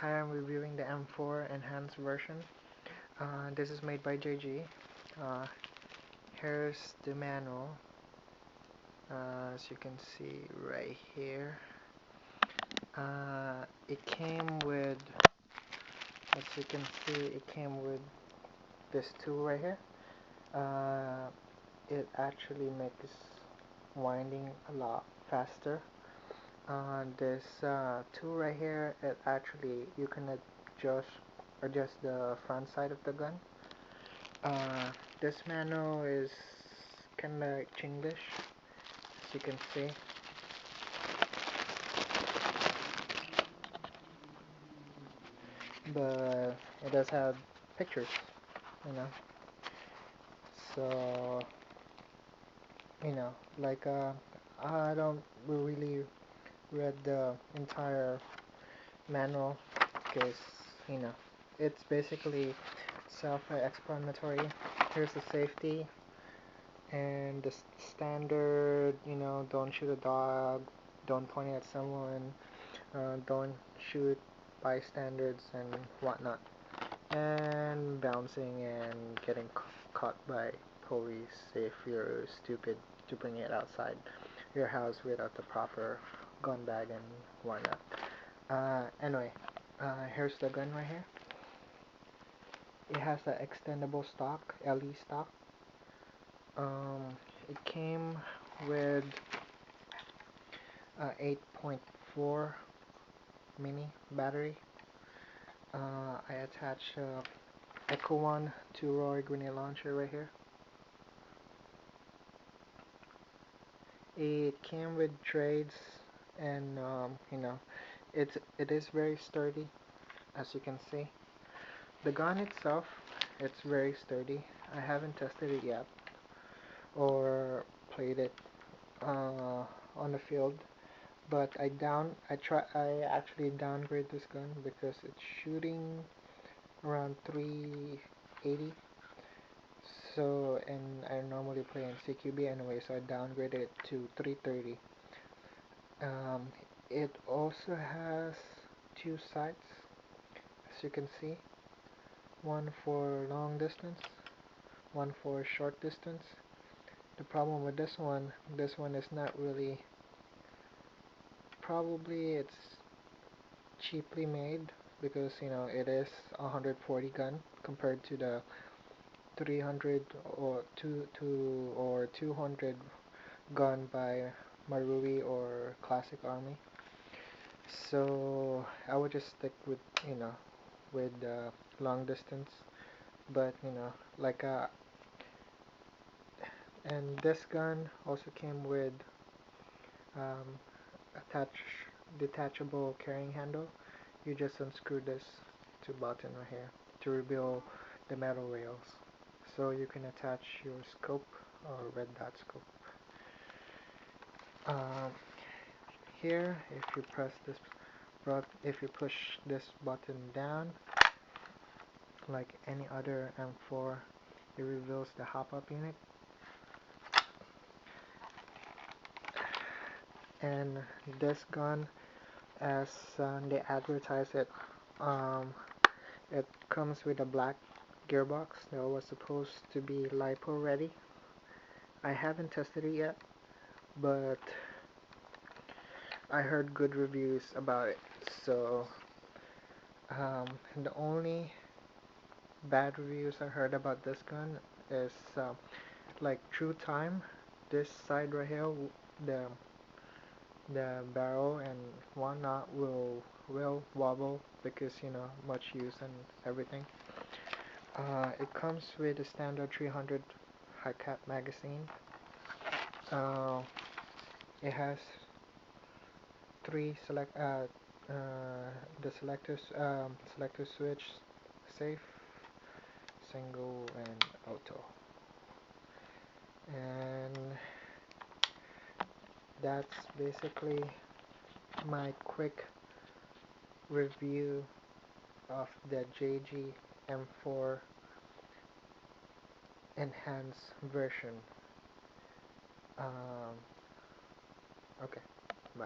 Hi, I'm reviewing the M4 enhanced version. This is made by Jg. Uh, Here's the manual. As you can see right here, it came with, as you can see, it came with this tool right here. It actually makes winding a lot faster. This tool right here, it actually you can adjust the front side of the gun. This manual is kinda like Chinglish, as you can see. But it does have pictures, you know. So, like I don't really read the entire manual because, you know, it's basically self-explanatory. Here's the safety and the standard, don't shoot a dog, don't point it at someone, don't shoot bystanders and whatnot, and bouncing and getting caught by police if you're stupid to bring it outside your house without the proper gun bag and whatnot. Anyway, here's the gun right here. It has an extendable stock, LE stock. It came with a 8.4 mini battery. I attached Echo One 2-rotor grenade launcher right here. It came with trades, and it is very sturdy, as you can see. The gun itself, it's very sturdy. I haven't tested it yet or played it on the field, but I actually downgrade this gun because it's shooting around 380. So, and I normally play in CQB anyway, so I downgraded it to 330. It also has two sights, as you can see. One for long distance, one for short distance. The problem with this one is not really, probably it's cheaply made because it is a 140 gun compared to the 300 or 200 gun by Marui or Classic Army. So I would just stick with with long distance, but like and this gun also came with um, detachable carrying handle. You just unscrew this to button right here to reveal the metal rails, so you can attach your scope or red dot scope. Here, if you push this button down, like any other M4, it reveals the hop-up unit. And this gun, as they advertise it, it comes with a black gearbox that was supposed to be LiPo ready. I haven't tested it yet, but I heard good reviews about it. So the only bad reviews I heard about this gun is like through time, this side right here, the barrel and whatnot will wobble because much use and everything. It comes with a standard 300 high cap magazine. It has three the selector switch, safe, single, and auto. And that's basically my quick review of the Jg M4 enhanced version. Okay.